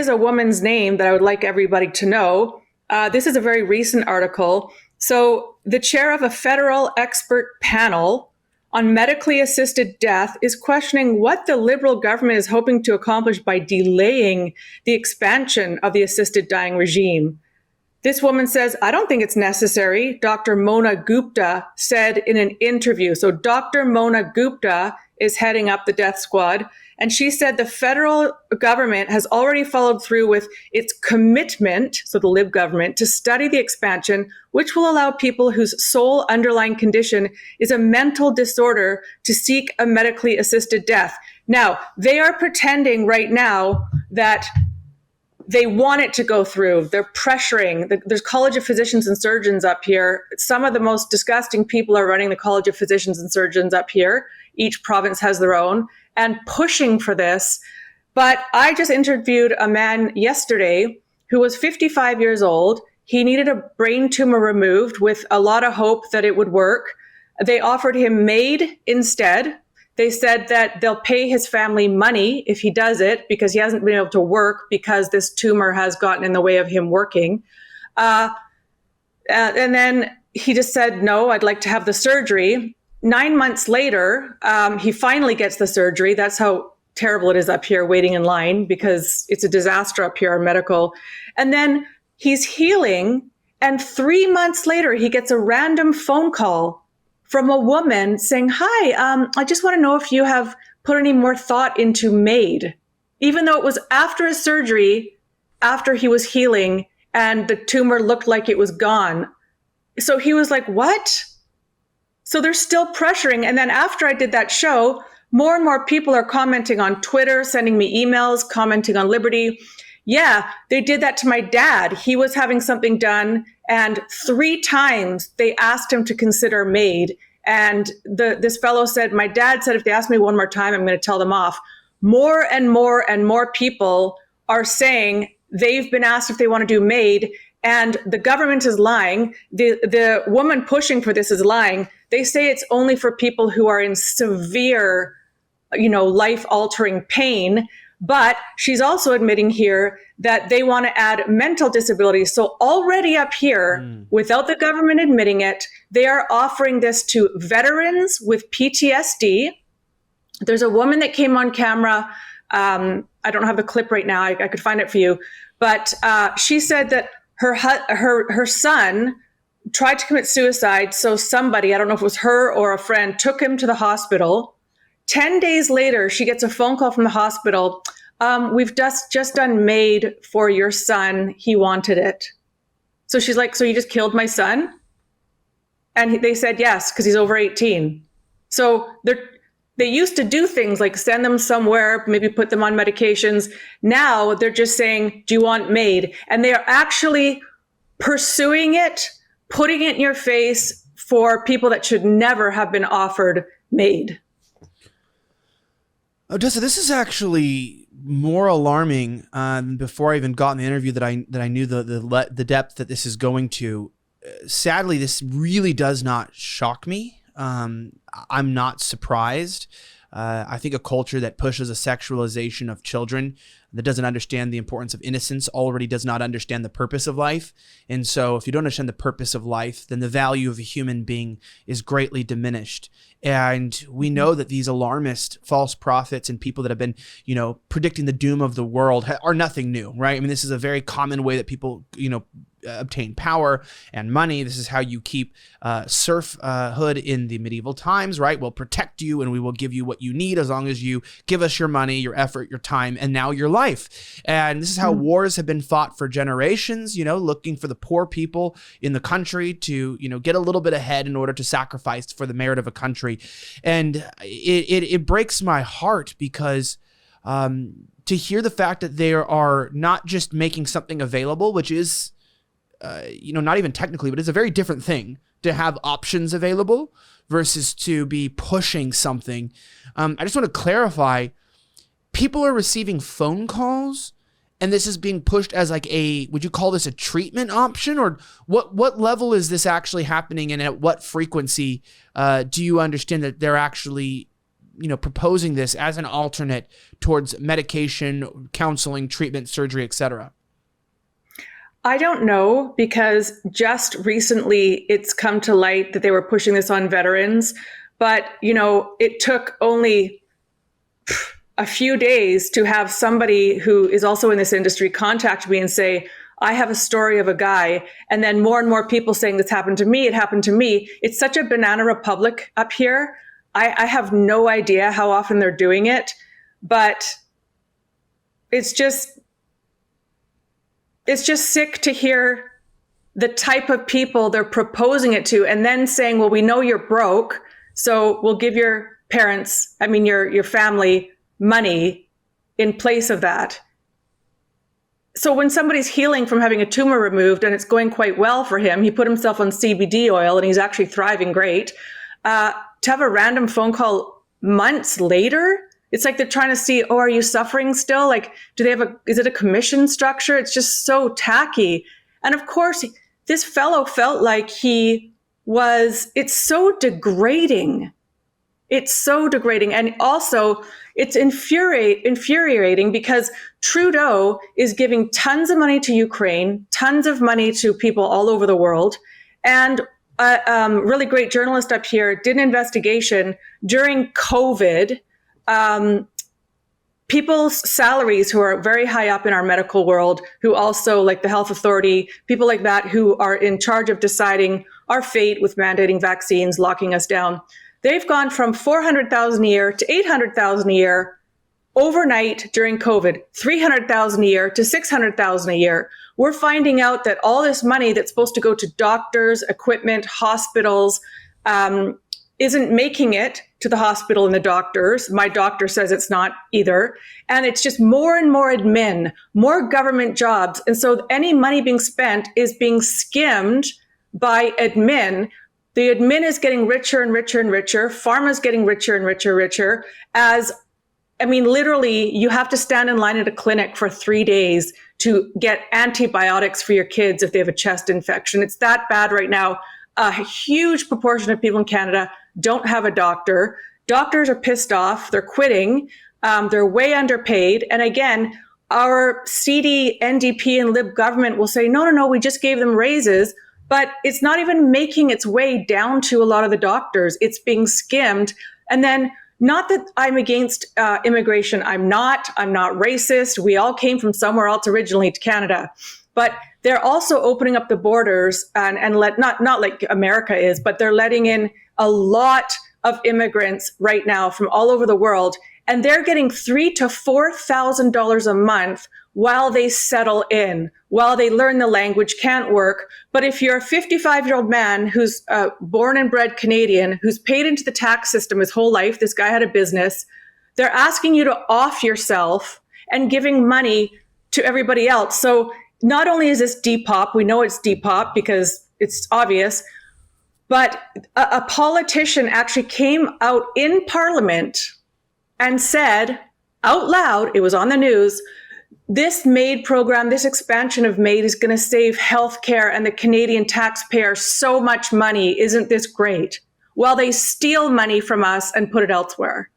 is a woman's name that I would like everybody to know. This is a very recent article. So the chair of a federal expert panel on medically assisted death is questioning what the Liberal government is hoping to accomplish by delaying the expansion of the assisted dying regime. This woman says, I don't think it's necessary, Dr. Mona Gupta said in an interview. So Dr. Mona Gupta is heading up the death squad. And she said the federal government has already followed through with its commitment, so the Lib government, to study the expansion, which will allow people whose sole underlying condition is a mental disorder to seek a medically assisted death. Now, they are pretending right now that they want it to go through. They're pressuring. There's College of Physicians and Surgeons up here. Some of the most disgusting people are running the College of Physicians and Surgeons up here. Each province has their own, and pushing for this. But I just interviewed a man yesterday who was 55 years old. He needed a brain tumor removed with a lot of hope that it would work. They offered him MAID instead. They said that they'll pay his family money if he does it because he hasn't been able to work because this tumor has gotten in the way of him working. And then he just said, no, I'd like to have the surgery. 9 months later, he finally gets the surgery. That's how terrible it is up here waiting in line because it's a disaster up here, our medical. And then he's healing. And 3 months later, he gets a random phone call from a woman saying, hi, I just want to know if you have put any more thought into MAID, even though it was after his surgery, after he was healing, and the tumor looked like it was gone. So he was like, what? So they're still pressuring. And then after I did that show, more and more people are commenting on Twitter, sending me emails, commenting on Liberty. Yeah, they did that to my dad. He was having something done, and 3 times they asked him to consider MAID. And this fellow said, my dad said, if they ask me one more time, I'm going to tell them off. More and more and more people are saying they've been asked if they want to do MAID, and the government is lying. The woman pushing for this is lying. They say it's only for people who are in severe, life-altering pain. But she's also admitting here that they want to add mental disabilities. So already up here, without the government admitting it, they are offering this to veterans with PTSD. There's a woman that came on camera. I don't have the clip right now. I could find it for you. But she said that her son tried to commit suicide. So somebody, I don't know if it was her or a friend, took him to the hospital. 10 days later, she gets a phone call from the hospital. We've just done MAID for your son. He wanted it. So she's like, so you just killed my son? And they said yes, because he's over 18. So they used to do things like send them somewhere, maybe put them on medications. Now they're just saying, do you want MAID? And they are actually pursuing it, putting it in your face for people that should never have been offered MAID. ODESSA, this is actually more alarming before I even got in the interview that I knew the depth that this is going to. Sadly, this really does not shock me. I'm not surprised. I think a culture that pushes a sexualization of children, that doesn't understand the importance of innocence, already does not understand the purpose of life. And so if you don't understand the purpose of life, then the value of a human being is greatly diminished. And we know that these alarmist false prophets and people that have been, predicting the doom of the world are nothing new, right? I mean, this is a very common way that people, obtain power and money. This is how you keep serfhood in the medieval times, right? We'll protect you and we will give you what you need as long as you give us your money, your effort, your time, and now your life. And this is how wars have been fought for generations, looking for the poor people in the country to, get a little bit ahead in order to sacrifice for the merit of a country. And it breaks my heart because to hear the fact that they are not just making something available, which is not even technically, but it's a very different thing to have options available versus to be pushing something. I just want to clarify, people are receiving phone calls and this is being pushed as like would you call this a treatment option, or what level is this actually happening, and at what frequency do you understand that they're actually proposing this as an alternate towards medication, counseling, treatment, surgery, etc.? I don't know, because just recently it's come to light that they were pushing this on veterans. But, it took only a few days to have somebody who is also in this industry contact me and say, I have a story of a guy. And then more and more people saying, this happened to me. It happened to me. It's such a banana republic up here. I have no idea how often they're doing it, but it's just sick to hear the type of people they're proposing it to, and then saying, well, we know you're broke, so we'll give your your family money in place of that. So when somebody's healing from having a tumor removed and it's going quite well for him, he put himself on CBD oil and he's actually thriving great, to have a random phone call months later, it's like they're trying to see, oh, are you suffering still? Like, is it a commission structure? It's just so tacky. And of course, this fellow felt like it's so degrading. It's so degrading. And also, it's infuriating because Trudeau is giving tons of money to Ukraine, tons of money to people all over the world. And a really great journalist up here did an investigation during COVID. People's salaries who are very high up in our medical world, who also, like the health authority, people like that who are in charge of deciding our fate with mandating vaccines, locking us down, they've gone from $400,000 a year to $800,000 a year overnight during COVID, $300,000 a year to $600,000 a year. We're finding out that all this money that's supposed to go to doctors, equipment, hospitals, isn't making it to the hospital and the doctors. My doctor says it's not either. And it's just more and more admin, more government jobs. And so any money being spent is being skimmed by admin. The admin is getting richer and richer and richer. Pharma's getting richer and richer. Literally, you have to stand in line at a clinic for 3 days to get antibiotics for your kids if they have a chest infection. It's that bad right now. A huge proportion of people in Canada don't have a doctor. Doctors are pissed off. They're quitting. They're way underpaid. And again, our CD, NDP, and Lib government will say, no, we just gave them raises. But it's not even making its way down to a lot of the doctors. It's being skimmed. And then, not that I'm against immigration. I'm not racist. We all came from somewhere else originally to Canada. But they're also opening up the borders and not like America is, but they're letting in a lot of immigrants right now from all over the world. And they're getting $3,000 to $4,000 a month while they settle in, while they learn the language, can't work. But if you're a 55-year-old man who's born and bred Canadian, who's paid into the tax system his whole life, this guy had a business, they're asking you to off yourself and giving money to everybody else. So not only is this Depop, we know it's Depop because it's obvious, but a politician actually came out in Parliament and said out loud, it was on the news, this MAID program, this expansion of MAID is going to save healthcare and the Canadian taxpayer so much money. Isn't this great? While they steal money from us and put it elsewhere.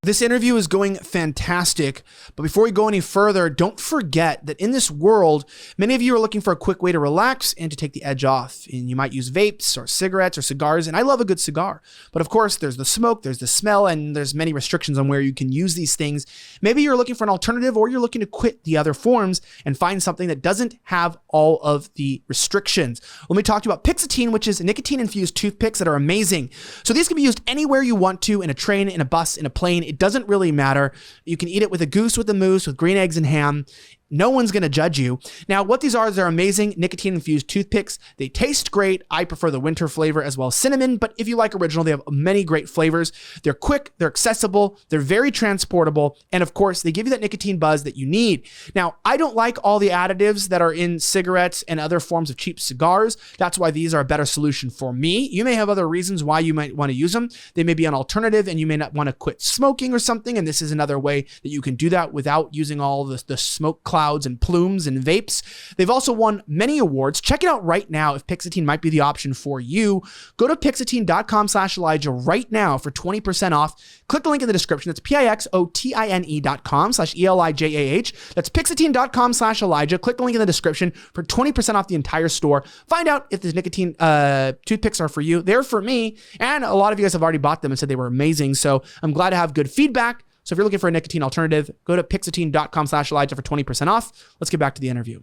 This interview is going fantastic, but before we go any further, don't forget that in this world, many of you are looking for a quick way to relax and to take the edge off. And you might use vapes or cigarettes or cigars, and I love a good cigar. But of course, there's the smoke, there's the smell, and there's many restrictions on where you can use these things. Maybe you're looking for an alternative, or you're looking to quit the other forms and find something that doesn't have all of the restrictions. Let me talk to you about Pixotine, which is nicotine-infused toothpicks that are amazing. So these can be used anywhere you want to, in a train, in a bus, in a plane. It doesn't really matter. You can eat it with a goose, with a moose, with green eggs and ham. No one's going to judge you. Now, what these are is they're amazing nicotine-infused toothpicks. They taste great. I prefer the winter flavor as well as cinnamon, but if you like original, they have many great flavors. They're quick, they're accessible, they're very transportable, and of course, they give you that nicotine buzz that you need. Now, I don't like all the additives that are in cigarettes and other forms of cheap cigars. That's why these are a better solution for me. You may have other reasons why you might want to use them. They may be an alternative, and you may not want to quit smoking or something, and this is another way that you can do that without using all the smoke cloud clouds and plumes and vapes. They've also won many awards. Check it out right now if Pixotine might be the option for you. Go to Pixotine.com/Elijah right now for 20% off. Click the link in the description. That's Pixotine.com/ELIJAH. That's Pixotine.com/Elijah. Click the link in the description for 20% off the entire store. Find out if the nicotine toothpicks are for you. They're for me, and a lot of you guys have already bought them and said they were amazing. So I'm glad to have good feedback. So if you're looking for a nicotine alternative, go to Pixotine.com/Elijah for 20% off. Let's get back to the interview.